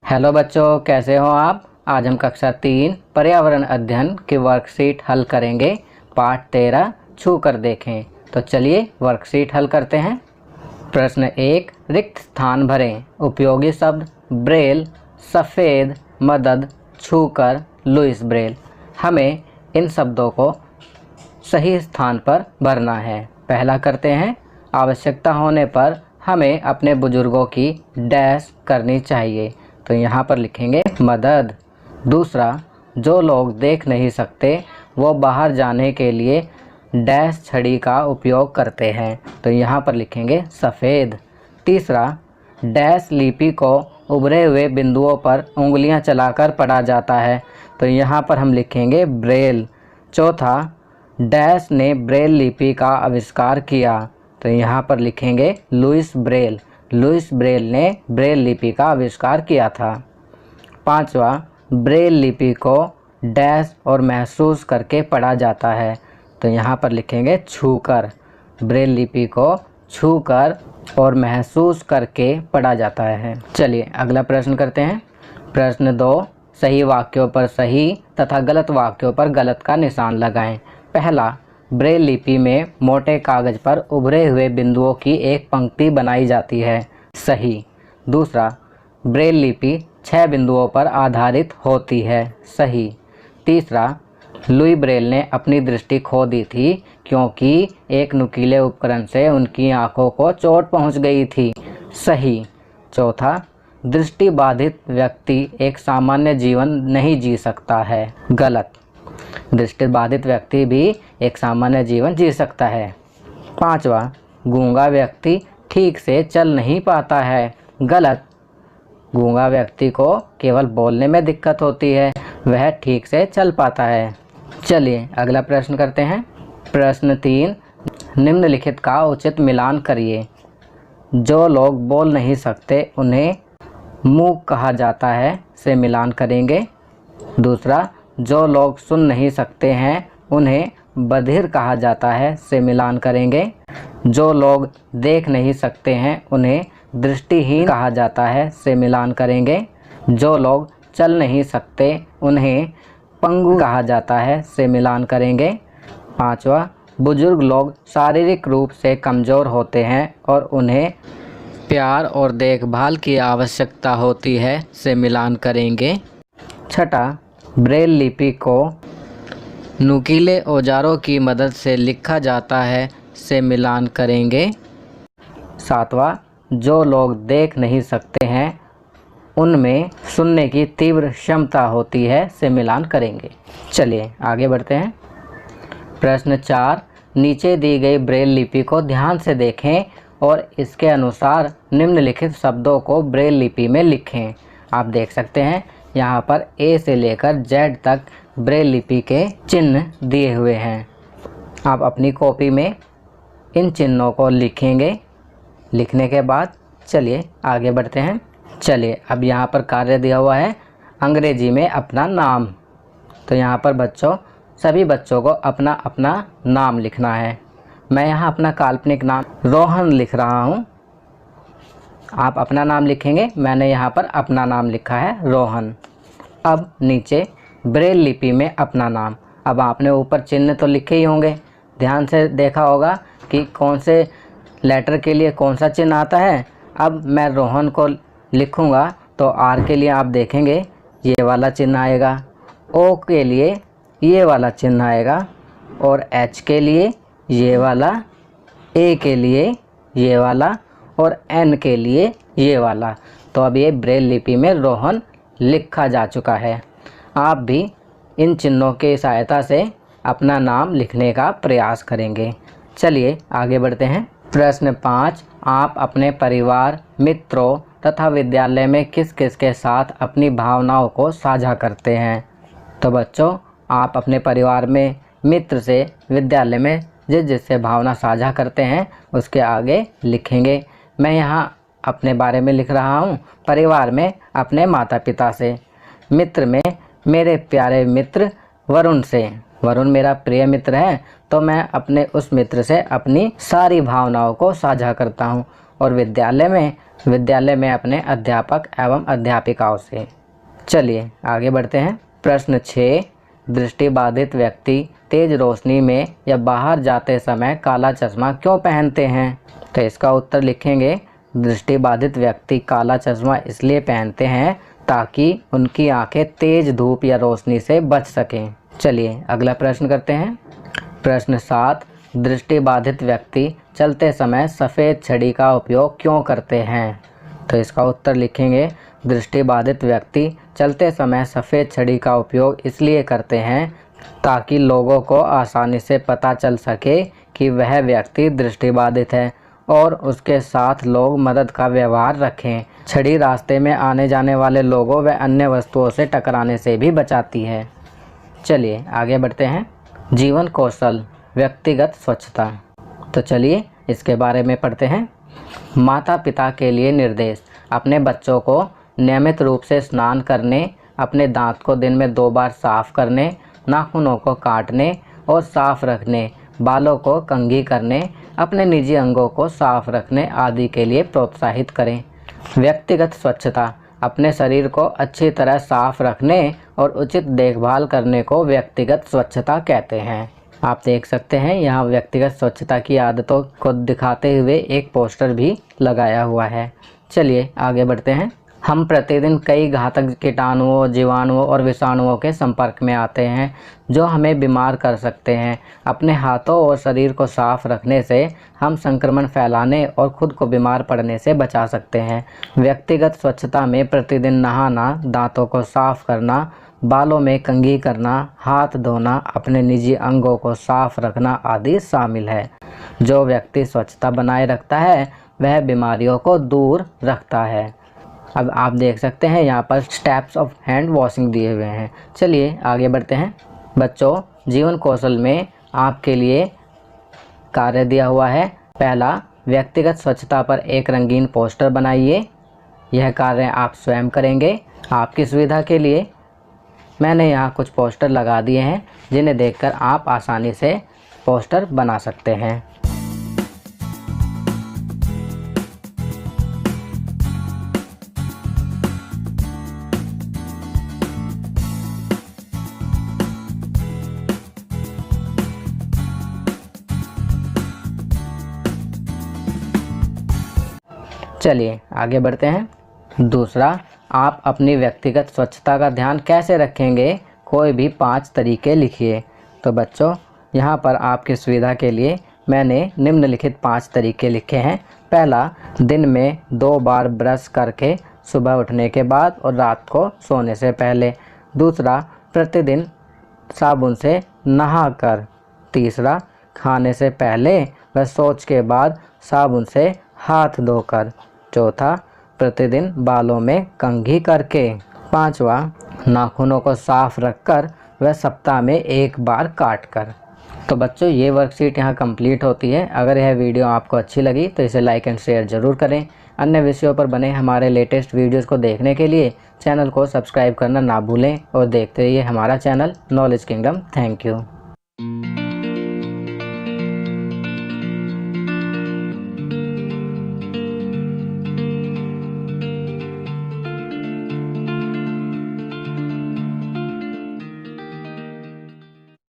Hello बच्चों, कैसे हो आप। आज हम कक्षा 3 पर्यावरण अध्ययन की वर्कशीट हल करेंगे। पाठ 13 छू कर देखें। तो चलिए वर्कशीट हल करते हैं। प्रश्न 1, रिक्त स्थान भरें। उपयोगी शब्द ब्रेल, सफ़ेद, मदद, छूकर, लुईस ब्रेल। हमें इन शब्दों को सही स्थान पर भरना है। पहला करते हैं, आवश्यकता होने पर हमें अपने बुजुर्गों की डैश करनी चाहिए। तो यहाँ पर लिखेंगे मदद। दूसरा, जो लोग देख नहीं सकते वो बाहर जाने के लिए डैश छड़ी का उपयोग करते हैं। तो यहाँ पर लिखेंगे सफ़ेद। तीसरा, डैश लिपि को उभरे हुए बिंदुओं पर उंगलियां चलाकर पढ़ा जाता है। तो यहाँ पर हम लिखेंगे ब्रेल। चौथा, डैश ने ब्रेल लिपि का आविष्कार किया। तो यहाँ पर लिखेंगे लुईस ब्रेल। लुईस ब्रेल ने ब्रेल लिपि का आविष्कार किया था। पांचवा, ब्रेल लिपि को डैश और महसूस करके पढ़ा जाता है। तो यहाँ पर लिखेंगे छूकर। ब्रेल लिपि को छूकर और महसूस करके पढ़ा जाता है। चलिए अगला प्रश्न करते हैं। प्रश्न 2, सही वाक्यों पर सही तथा गलत वाक्यों पर गलत का निशान लगाएं। पहला, ब्रेल लिपि में मोटे कागज पर उभरे हुए बिंदुओं की एक पंक्ति बनाई जाती है। सही। दूसरा, ब्रेल लिपि 6 बिंदुओं पर आधारित होती है। सही। तीसरा, लुई ब्रेल ने अपनी दृष्टि खो दी थी क्योंकि एक नुकीले उपकरण से उनकी आंखों को चोट पहुंच गई थी। सही। चौथा, दृष्टि बाधित व्यक्ति एक सामान्य जीवन नहीं जी सकता है। गलत। दृष्टि बाधित व्यक्ति भी एक सामान्य जीवन जी सकता है। पांचवा, गूंगा व्यक्ति ठीक से चल नहीं पाता है। गलत। गूंगा व्यक्ति को केवल बोलने में दिक्कत होती है, वह ठीक से चल पाता है। चलिए अगला प्रश्न करते हैं। प्रश्न 3, निम्नलिखित का उचित मिलान करिए। जो लोग बोल नहीं सकते उन्हें मूक कहा जाता है से मिलान करेंगे। दूसरा, जो लोग सुन नहीं सकते हैं उन्हें बधिर कहा जाता है से मिलान करेंगे। जो लोग देख नहीं सकते हैं उन्हें दृष्टिहीन कहा जाता है से मिलान करेंगे। जो लोग चल नहीं सकते उन्हें पंगु कहा जाता है से मिलान करेंगे। पांचवा, बुजुर्ग लोग शारीरिक रूप से कमज़ोर होते हैं और उन्हें प्यार और देखभाल की आवश्यकता होती है से मिलान करेंगे। छठा, ब्रेल लिपि को नुकीले औजारों की मदद से लिखा जाता है से मिलान करेंगे। सातवां, जो लोग देख नहीं सकते हैं उनमें सुनने की तीव्र क्षमता होती है से मिलान करेंगे। चलिए आगे बढ़ते हैं। प्रश्न 4, नीचे दी गई ब्रेल लिपि को ध्यान से देखें और इसके अनुसार निम्नलिखित शब्दों को ब्रेल लिपि में लिखें। आप देख सकते हैं यहाँ पर ए से लेकर जेड तक ब्रेल लिपि के चिन्ह दिए हुए हैं। आप अपनी कॉपी में इन चिन्हों को लिखेंगे। लिखने के बाद चलिए आगे बढ़ते हैं। चलिए अब यहाँ पर कार्य दिया हुआ है अंग्रेजी में अपना नाम। तो यहाँ पर सभी बच्चों को अपना अपना नाम लिखना है। मैं यहाँ अपना काल्पनिक नाम रोहन लिख रहा हूँ। आप अपना नाम लिखेंगे। मैंने यहाँ पर अपना नाम लिखा है रोहन। अब नीचे ब्रेल लिपि में अपना नाम। अब आपने ऊपर चिन्ह तो लिखे ही होंगे, ध्यान से देखा होगा कि कौन से लेटर के लिए कौन सा चिन्ह आता है। अब मैं रोहन को लिखूँगा तो आर के लिए आप देखेंगे ये वाला चिन्ह आएगा, ओ के लिए ये वाला चिन्ह आएगा और एच के लिए ये वाला, ए के लिए ये वाला और एन के लिए ये वाला। तो अब ये ब्रेल लिपि में रोहन लिखा जा चुका है। आप भी इन चिन्हों की सहायता से अपना नाम लिखने का प्रयास करेंगे। चलिए आगे बढ़ते हैं। प्रश्न 5, आप अपने परिवार, मित्रों तथा विद्यालय में किस किस के साथ अपनी भावनाओं को साझा करते हैं। तो बच्चों, आप अपने परिवार में, मित्र से, विद्यालय में जिससे भावना साझा करते हैं उसके आगे लिखेंगे। मैं यहाँ अपने बारे में लिख रहा हूँ। परिवार में अपने माता पिता से, मित्र में मेरे प्यारे मित्र वरुण से। वरुण मेरा प्रिय मित्र है तो मैं अपने उस मित्र से अपनी सारी भावनाओं को साझा करता हूँ। और विद्यालय में अपने अध्यापक एवं अध्यापिकाओं से। चलिए आगे बढ़ते हैं। प्रश्न 6, दृष्टिबाधित व्यक्ति तेज रोशनी में या बाहर जाते समय काला चश्मा क्यों पहनते हैं? तो इसका उत्तर लिखेंगे, दृष्टिबाधित व्यक्ति काला चश्मा इसलिए पहनते हैं ताकि उनकी आंखें तेज धूप या रोशनी से बच सकें। चलिए अगला प्रश्न करते हैं। प्रश्न 7, दृष्टिबाधित व्यक्ति चलते समय सफ़ेद छड़ी का उपयोग क्यों करते हैं? तो इसका उत्तर लिखेंगे, दृष्टिबाधित व्यक्ति चलते समय सफ़ेद छड़ी का उपयोग इसलिए करते हैं ताकि लोगों को आसानी से पता चल सके कि वह व्यक्ति दृष्टिबाधित है और उसके साथ लोग मदद का व्यवहार रखें। छड़ी रास्ते में आने जाने वाले लोगों व अन्य वस्तुओं से टकराने से भी बचाती है। चलिए आगे बढ़ते हैं। जीवन कौशल, व्यक्तिगत स्वच्छता। तो चलिए इसके बारे में पढ़ते हैं। माता पिता के लिए निर्देश, अपने बच्चों को नियमित रूप से स्नान करने, अपने दांत को दिन में 2 बार साफ़ करने, नाखूनों को काटने और साफ़ रखने, बालों को कंघी करने, अपने निजी अंगों को साफ़ रखने आदि के लिए प्रोत्साहित करें। व्यक्तिगत स्वच्छता, अपने शरीर को अच्छी तरह साफ़ रखने और उचित देखभाल करने को व्यक्तिगत स्वच्छता कहते हैं। आप देख सकते हैं यहाँ व्यक्तिगत स्वच्छता की आदतों को दिखाते हुए एक पोस्टर भी लगाया हुआ है। चलिए आगे बढ़ते हैं। हम प्रतिदिन कई घातक कीटाणुओं, जीवाणुओं और विषाणुओं के संपर्क में आते हैं जो हमें बीमार कर सकते हैं। अपने हाथों और शरीर को साफ रखने से हम संक्रमण फैलाने और खुद को बीमार पड़ने से बचा सकते हैं। व्यक्तिगत स्वच्छता में प्रतिदिन नहाना, दांतों को साफ करना, बालों में कंघी करना, हाथ धोना, अपने निजी अंगों को साफ रखना आदि शामिल है। जो व्यक्ति स्वच्छता बनाए रखता है वह बीमारियों को दूर रखता है। अब आप देख सकते हैं यहाँ पर स्टेप्स ऑफ हैंड वॉशिंग दिए हुए हैं। चलिए आगे बढ़ते हैं। बच्चों, जीवन कौशल में आपके लिए कार्य दिया हुआ है। पहला, व्यक्तिगत स्वच्छता पर एक रंगीन पोस्टर बनाइए। यह कार्य आप स्वयं करेंगे। आपकी सुविधा के लिए मैंने यहाँ कुछ पोस्टर लगा दिए हैं जिन्हें देखकर आप आसानी से पोस्टर बना सकते हैं। चलिए आगे बढ़ते हैं। दूसरा, आप अपनी व्यक्तिगत स्वच्छता का ध्यान कैसे रखेंगे? कोई भी 5 तरीके लिखिए। तो बच्चों, यहाँ पर आपकी सुविधा के लिए मैंने निम्नलिखित 5 तरीके लिखे हैं। पहला, दिन में 2 बार ब्रश करके, सुबह उठने के बाद और रात को सोने से पहले। दूसरा, प्रतिदिन साबुन से नहाकर। तीसरा, खाने से पहले व शौच के बाद साबुन से हाथ धोकर। चौथा, प्रतिदिन बालों में कंघी करके। पांचवा, नाखूनों को साफ रखकर व सप्ताह में 1 बार काटकर। तो बच्चों, ये वर्कशीट यहाँ कंप्लीट होती है। अगर यह वीडियो आपको अच्छी लगी तो इसे लाइक एंड शेयर ज़रूर करें। अन्य विषयों पर बने हमारे लेटेस्ट वीडियोज़ को देखने के लिए चैनल को सब्सक्राइब करना ना भूलें और देखते रहिए हमारा channel knowledge kingdom. Thank you.